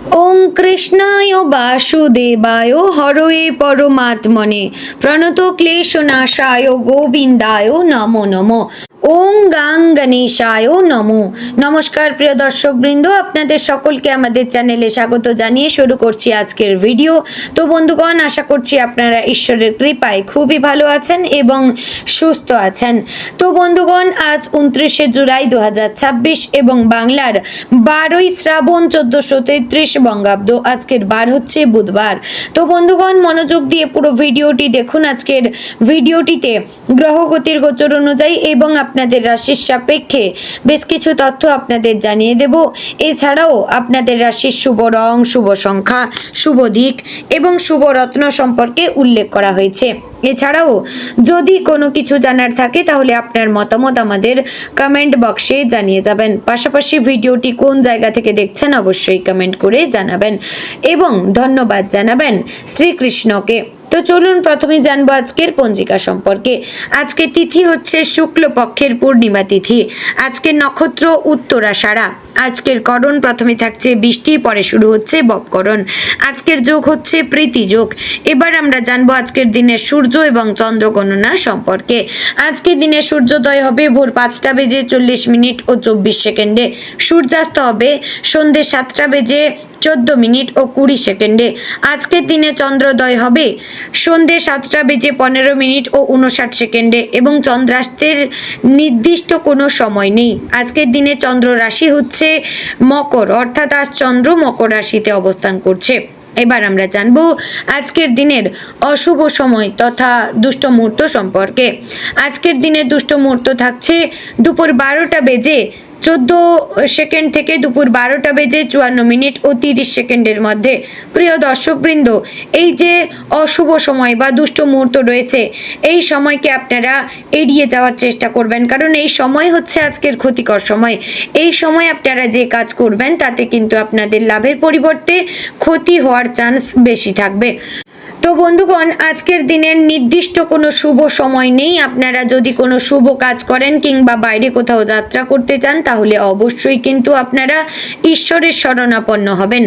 ওং কৃষ্ণায় বাসুদেবায় হরয়ে পরমাত্মনে প্রণত ক্লেশনাশায় গোবিন্দায় নমো নমো। ওং গাং গণেশায় নমো। নমস্কার প্রিয় দর্শকবৃন্দ, আপনাদের সকলকে আমাদের চ্যানেলে স্বাগত জানিয়ে শুরু করছি আজকের ভিডিও। তো বন্ধুগণ, আশা করছি আপনারা ঈশ্বরের কৃপায় খুবই ভালো আছেন এবং সুস্থ আছেন। তো বন্ধুগণ, আজ 29শে জুলাই 2026 এবং বাংলার 12ই শ্রাবণ 1433 বঙ্গাব্দ। আজকের বার হচ্ছে বুধবার। তো বন্ধুগণ, মনোযোগ দিয়ে পুরো ভিডিওটি দেখুন। আজকের ভিডিওটিতে গ্রহগতির গোচর অনুযায়ী এবং আপনাদের রাশির সাপেক্ষে বেশ কিছু তথ্য আপনাদের জানিয়ে দেব। এছাড়াও আপনাদের রাশির শুভ রং, শুভ সংখ্যা, শুভ দিক এবং শুভ রত্ন সম্পর্কে উল্লেখ করা হয়েছে। এছাড়াও যদি কোনো কিছু জানার থাকে তাহলে আপনার মতামত আমাদের কমেন্ট বক্সে জানিয়ে যাবেন। পাশাপাশি ভিডিওটি কোন জায়গা থেকে দেখছেন অবশ্যই কমেন্ট করে জানাবেন এবং ধন্যবাদ জানাবেন শ্রীকৃষ্ণকে। তো চলুন প্রথমে জানবো আজকের পঞ্জিকা সম্পর্কে। আজকে তিথি হচ্ছে শুক্লপক্ষের পূর্ণিমা তিথি। আজকের নক্ষত্র উত্তরাষাঢ়া। আজকের করণ প্রথমে থাকছে বৃষ্টি, পরে শুরু হচ্ছে ববকরণ। আজকের যোগ হচ্ছে প্রীতি যোগ। এবার আমরা জানবো আজকের দিনের সূর্য এবং চন্দ্র গণনা সম্পর্কে। আজকের দিনে সূর্যোদয় হবে ভোর 5টা বেজে 40 মিনিট ও 24 সেকেন্ডে। সূর্যাস্ত হবে সন্ধ্যে 7টা বেজে 14 মিনিট ও 20 সেকেন্ডে। আজকের দিনে চন্দ্রোদয় হবে সন্ধ্যে 7টা বেজে 15 মিনিট ও 59 সেকেন্ডে এবং চন্দ্রাস্তের নির্দিষ্ট কোনো সময় নেই। আজকের দিনে চন্দ্র রাশি হচ্ছে মকর, অর্থাৎ আজ চন্দ্র মকর রাশিতে অবস্থান করছে। এবার আমরা জানবো আজকের দিনের অশুভ সময় তথা দুষ্ট মুহূর্ত সম্পর্কে। আজকের দিনের দুষ্ট মুহূর্ত থাকছে দুপুর 12টা বেজে 14 সেকেন্ড থেকে দুপুর 12টা বেজে 54 মিনিট ও 30 সেকেন্ডের মধ্যে। প্রিয় দর্শকবৃন্দ, এই যে অশুভ সময় বা দুষ্ট মুহূর্ত রয়েছে, এই সময়কে আপনারা এড়িয়ে যাওয়ার চেষ্টা করবেন, কারণ এই সময় হচ্ছে আজকের ক্ষতিকর সময়। এই সময় আপনারা যে কাজ করবেন তাতে কিন্তু আপনাদের লাভের পরিবর্তে ক্ষতি হওয়ার চান্স বেশি থাকবে। তো বন্ধুগণ, আজকের দিনের নির্দিষ্ট কোনো শুভ সময় নেই। আপনারা যদি কোনো শুভ কাজ করেন কিংবা বাইরে কোথাও যাত্রা করতে চান তাহলে অবশ্যই কিন্তু আপনারা ঈশ্বরের শরণাপন্ন হবেন।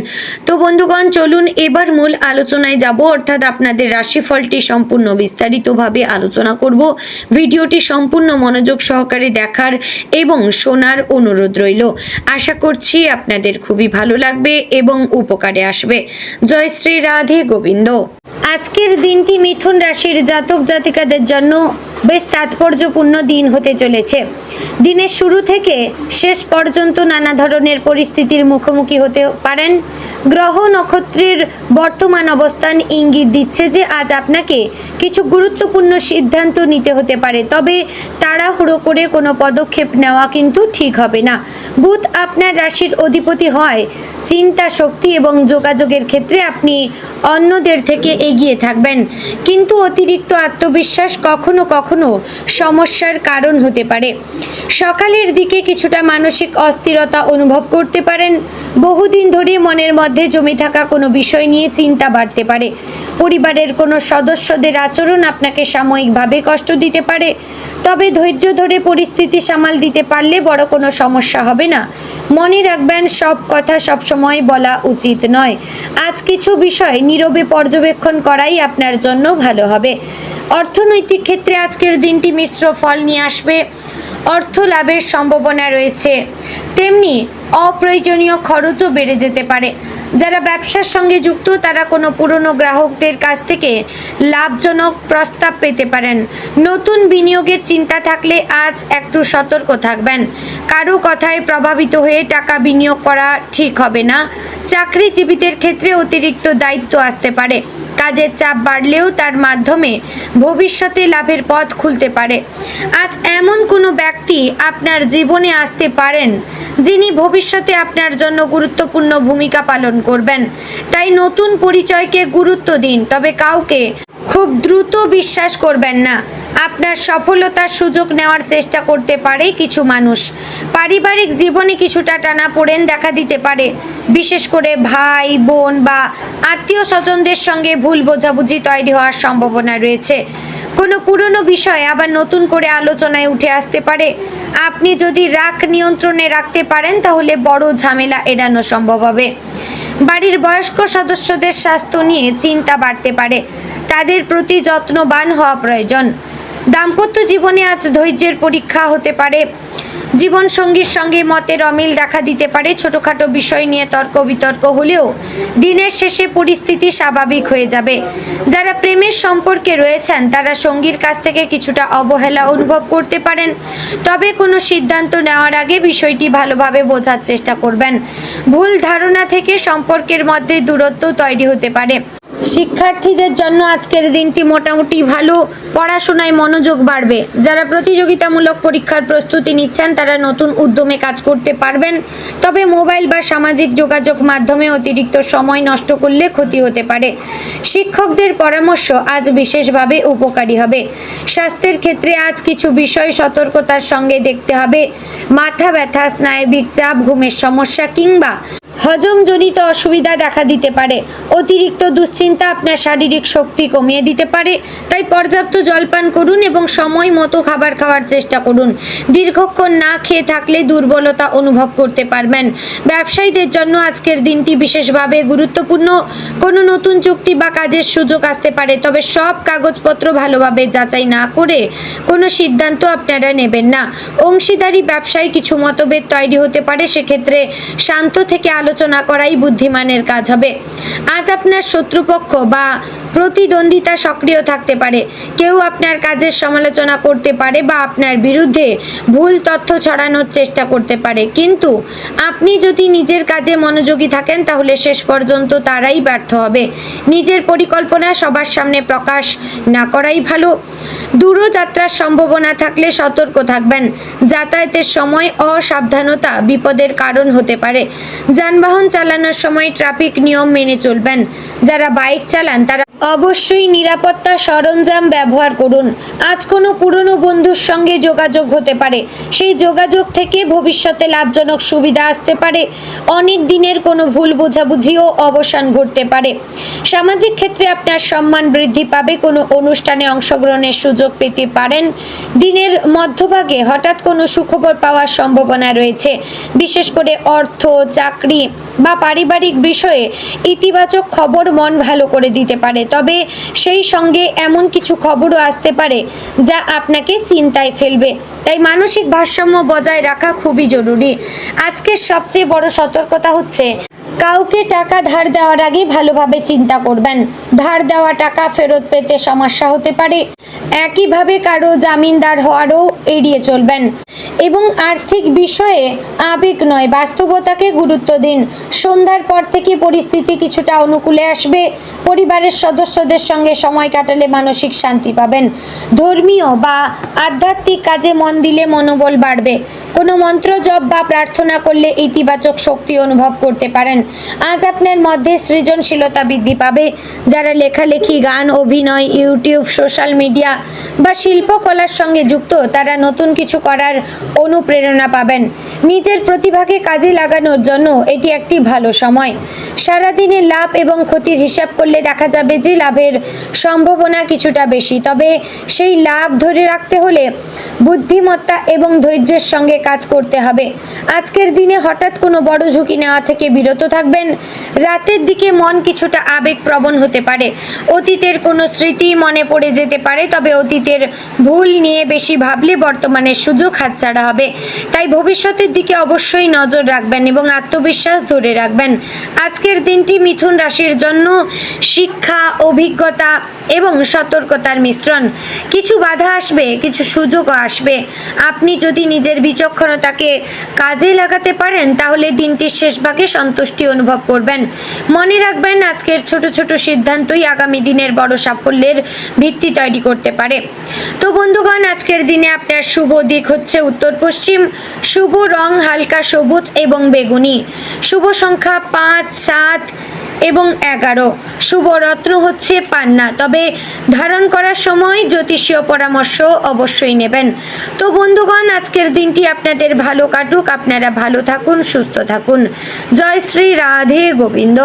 তো বন্ধুগণ, চলুন এবার মূল আলোচনায় যাব, অর্থাৎ আপনাদের রাশিফলটি সম্পূর্ণ বিস্তারিতভাবে আলোচনা করব। ভিডিওটি সম্পূর্ণ মনোযোগ সহকারে দেখার এবং শোনার অনুরোধ রইল। আশা করছি আপনাদের খুবই ভালো লাগবে এবং উপকারে আসবে। জয় শ্রী রাধে গোবিন্দ। আজকের দিনটি মিথুন রাশির জাতক জাতিকাদের জন্য বেশ তাৎপর্যপূর্ণ দিন হতে চলেছে। দিনের শুরু থেকে শেষ পর্যন্ত নানা ধরনের পরিস্থিতির মুখোমুখি হতে পারেন। গ্রহ নক্ষত্রের বর্তমান অবস্থান ইঙ্গিত দিচ্ছে যে আজ আপনাকে কিছু গুরুত্বপূর্ণ সিদ্ধান্ত নিতে হতে পারে, তবে তাড়াহুড়ো করে কোনো পদক্ষেপ নেওয়া কিন্তু ঠিক হবে না। বুধ আপনার রাশির অধিপতি হয় চিন্তা শক্তি এবং যোগাযোগের ক্ষেত্রে আপনি অন্যদের থেকে এগিয়ে থাকবেন, কিন্তু অতিরিক্ত আত্মবিশ্বাস কখনো কখনো সমস্যার কারণ হতে পারে। সকালের দিকে কিছুটা মানসিক অস্থিরতা অনুভব করতে পারেন। বহুদিন ধরে মনের মধ্যে জমে থাকা কোনো বিষয় নিয়ে চিন্তা বাড়তে পারে। পরিবারের কোনো সদস্যদের আচরণ আপনাকে সাময়িকভাবে কষ্ট দিতে পারে, তবে ধৈর্য ধরে পরিস্থিতি সামাল দিতে পারলে বড় কোনো সমস্যা হবে না। মনে রাখবেন, সব কথা সবসময় বলা উচিত নয়। আজ কিছু বিষয় নীরবে পর্যবেক্ষণ করাই আপনার জন্য ভালো হবে। অর্থনৈতিক ক্ষেত্রে আজকের দিনটি মিশ্র ফল নিয়ে আসবে। অর্থ লাভের সম্ভাবনা রয়েছে, তেমনি অপ্রয়োজনীয় খরচও বেড়ে যেতে পারে। যারা ব্যবসার সঙ্গে যুক্ত তারা কোনো পুরনো গ্রাহকদের কাছ থেকে লাভজনক প্রস্তাব পেতে পারেন। নতুন বিনিয়োগের চিন্তা থাকলে আজ একটু সতর্ক থাকবেন। কারো কথায় প্রভাবিত হয়ে টাকা বিনিয়োগ করা ঠিক হবে না। চাকরিজীবীদের ক্ষেত্রে অতিরিক্ত দায়িত্ব আসতে পারে। কাজের চাপ বাড়লেও তার মাধ্যমে ভবিষ্যতে লাভের পথ খুলতে পারে। আজ এমন কোনো ব্যক্তি আপনার জীবনে আসতে পারেন যিনি ভবিষ্যতে আপনার জন্য গুরুত্বপূর্ণ ভূমিকা পালন করবেন। তাই নতুন পরিচয়কে গুরুত্ব দিন, তবে কাউকে খুব দ্রুত বিশ্বাস করবেন না। আপনার সফলতার সুযোগ নেওয়ার চেষ্টা করতে পারে কিছু মানুষ। পারিবারিক জীবনে কিছুটা টানাপোড়েন দেখা দিতে পারে, বিশেষ করে ভাই বোন বা আত্মীয় স্বজনদের সঙ্গে ভুল বোঝাবুঝি তৈরি হওয়ার সম্ভাবনা রয়েছে। কোনো পুরনো বিষয় আবার নতুন করে আলোচনায় উঠে আসতে পারে। আপনি যদি রাগ নিয়ন্ত্রণে রাখতে পারেন তাহলে বড় ঝামেলা এড়ানো সম্ভব হবে। বাড়ির বয়স্ক সদস্যদের স্বাস্থ্য নিয়ে চিন্তা বাড়তে পারে, তাদের প্রতি যত্নবান হওয়া প্রয়োজন। দাম্পত্য জীবনে আজ ধৈর্যের পরীক্ষা হতে পারে। জীবন সঙ্গীর সঙ্গে মতের অমিল দেখা দিতে পারে। ছোটখাটো বিষয় নিয়ে তর্ক বিতর্ক হলেও দিনের শেষে পরিস্থিতি স্বাভাবিক হয়ে যাবে। যারা প্রেমের সম্পর্কে রয়েছেন তারা সঙ্গীর কাছ থেকে কিছুটা অবহেলা অনুভব করতে পারেন, তবে কোনো সিদ্ধান্ত নেওয়ার আগে বিষয়টি ভালোভাবে বোঝার চেষ্টা করবেন। ভুল ধারণা থেকে সম্পর্কের মধ্যে দূরত্ব তৈরি হতে পারে। শিক্ষার্থীদের জন্য আজকের দিনটি মোটামুটি ভালো। পড়াশোনায় মনোযোগ বাড়বে। যারা প্রতিযোগিতামূলক পরীক্ষার প্রস্তুতি নিচ্ছেন তারা নতুন উদ্যমে কাজ করতে পারবেন, তবে মোবাইল বা সামাজিক যোগাযোগ মাধ্যমে অতিরিক্ত সময় নষ্ট করলে ক্ষতি হতে পারে। শিক্ষকদের পরামর্শ আজ বিশেষভাবে উপকারী হবে। স্বাস্থ্যের ক্ষেত্রে আজ কিছু বিষয় সতর্কতার সঙ্গে দেখতে হবে। মাথা ব্যথা, স্নায়বিক চাপ, ঘুমের সমস্যা কিংবা হজমজনিত অসুবিধা দেখা দিতে পারে। অতিরিক্ত দুশ্চিন্তা আপনার শারীরিক শক্তি কমিয়ে দিতে পারে, তাই পর্যাপ্ত জলপান করুন এবং সময় মতো খাবার খাওয়ার চেষ্টা করুন। দীর্ঘক্ষণ না খেয়ে থাকলে দুর্বলতা অনুভব করতে পারবেন। ব্যবসায়ীদের জন্য আজকের দিনটি বিশেষভাবে গুরুত্বপূর্ণ। কোনো নতুন চুক্তি বা কাজের সুযোগ আসতে পারে, তবে সব কাগজপত্র ভালোভাবে যাচাই না করে কোনো সিদ্ধান্ত আপনারা নেবেন না। অংশীদারি ব্যবসায় কিছু মতভেদ তৈরি হতে পারে, সেক্ষেত্রে শান্ত থেকে আলোচনা করাই বুদ্ধিমানের কাজ হবে। আজ আপনার শত্রুপক্ষ বা প্রতিদ্বন্দ্বিতা সক্রিয় থাকতে পারে। কেউ আপনার কাজের সমালোচনা করতে পারে বা আপনার বিরুদ্ধে ভুল তথ্য ছড়ানোর চেষ্টা করতে পারে, কিন্তু আপনি যদি নিজের কাজে মনোযোগী থাকেন তাহলে শেষ পর্যন্ত তারাই ব্যর্থ হবে। নিজের পরিকল্পনা সবার সামনে প্রকাশ না করাই ভালো। দূরযাত্রার সম্ভাবনা থাকলে সতর্ক থাকবেন। যাতায়াতের সময় অসাবধানতা বিপদের কারণ হতে পারে। যানবাহন চালানোর সময় ট্রাফিক নিয়ম মেনে চলবেন। যারা বাইক চালান তারা অবশ্যই নিরাপত্তা সরঞ্জাম ব্যবহার করুন। আজ কোনো পুরনো বন্ধুর সঙ্গে যোগাযোগ হতে পারে। সেই যোগাযোগ থেকে ভবিষ্যতে লাভজনক সুবিধা আসতে পারে। অনেক দিনের কোনো ভুল বোঝাবুঝিও অবসান ঘটতে পারে। সামাজিক ক্ষেত্রে আপনার সম্মান বৃদ্ধি পাবে। কোনো অনুষ্ঠানে অংশগ্রহণের সুযোগ পেতে পারেন। দিনের মধ্যভাগে হঠাৎ কোনো সুখবর পাওয়ার সম্ভাবনা রয়েছে। বিশেষ করে অর্থ, চাকরি বা পারিবারিক বিষয়ে ইতিবাচক খবর মন ভালো করে দিতে পারে, তবে সেই সঙ্গে এমন কিছু খবরও আসতে পারে যা আপনাকে চিন্তায় ফেলবে। তাই মানসিক ভারসাম্য বজায় রাখা খুবই জরুরি। আজকের সবচেয়ে বড় সতর্কতা হচ্ছে কাউকে টাকা ধার দেওয়ার আগে ভালোভাবে চিন্তা করবেন। ধার দেওয়া টাকা ফেরত পেতে সমস্যা হতে পারে। একইভাবে কারো জামিনদার হওয়ারও এড়িয়ে চলবেন এবং আর্থিক বিষয়ে আবেগ নয় বাস্তবতাকে গুরুত্ব দিন। সন্ধ্যার পর থেকে পরিস্থিতি কিছুটা অনুকূলে আসবে। পরিবারের সদস্যদের সঙ্গে সময় কাটালে মানসিক শান্তি পাবেন। ধর্মীয় বা আধ্যাত্মিক কাজে মন দিলে মনোবল বাড়বে। কোনো মন্ত্র জপ বা প্রার্থনা করলে ইতিবাচক শক্তি অনুভব করতে পারেন। আজ আপনার মধ্যে সৃজনশীলতা বৃদ্ধি পাবে। যারা লেখালেখি, গান, অভিনয়, ইউটিউব, সোশ্যাল মিডিয়া বা শিল্পকলার সঙ্গে যুক্ত তারা নতুন কিছু করার অনুপ্রেরণা পাবেন। নিজের প্রতিভাকে কাজে লাগানোর জন্য এটি একটি ভালো সময়। সারাদিনের লাভ এবং ক্ষতির হিসাব করলে দেখা যাবে যে লাভের সম্ভাবনা কিছুটা বেশি, তবে সেই লাভ ধরে রাখতে হলে বুদ্ধিমত্তা এবং ধৈর্যের সঙ্গে কাজ করতে হবে। আজকের দিনে হঠাৎ কোনো বড় ঝুঁকি নেওয়া থেকে বিরত থাকবেন। রাতের দিকে মন কিছুটা আবেগপ্রবণ হতে পারে। অতীতের কোনো স্মৃতি মনে পড়ে যেতে পারে, তবে অতীতের ভুল নিয়ে বেশি ভাবলে বর্তমানের সুযোগ হাতছাড়া হবে। তাই ভবিষ্যতের দিকে অবশ্যই নজর রাখবেন এবং আত্মবিশ্বাস ধরে রাখবেন। আজকের দিনটি মিথুন রাশির জন্য শিক্ষা, অভিজ্ঞতা এবং সতর্কতার মিশ্রণ। কিছু বাধা আসবে, কিছু সুযোগও আসবে। আপনি যদি নিজের বিচক্ষণতাকে কাজে লাগাতে পারেন তাহলে দিনটির শেষ ভাগে সন্তুষ্টি অনুভব করবেন। মনে রাখবেন আজকের ছোট ছোট সিদ্ধান্তই আগামী দিনের বড় সাফল্যের ভিত্তি তৈরি করতে পারে। তো বন্ধুগণ, আজকের দিনে আপনার শুভ দিক হচ্ছে উত্তর পশ্চিম। শুভ রং হালকা সবুজ এবং বেগুনি। শুভ সংখ্যা 5, 7 এবং 11। শুভ রত্ন হচ্ছে পান্না, তবে ধারণ করার সময় জ্যোতিষীয় পরামর্শ অবশ্যই নেবেন। তো বন্ধুগণ, আজকের দিনটি আপনাদের ভালো কাটুক। আপনারা ভালো থাকুন, সুস্থ থাকুন। জয় শ্রী রাধে গোবিন্দ।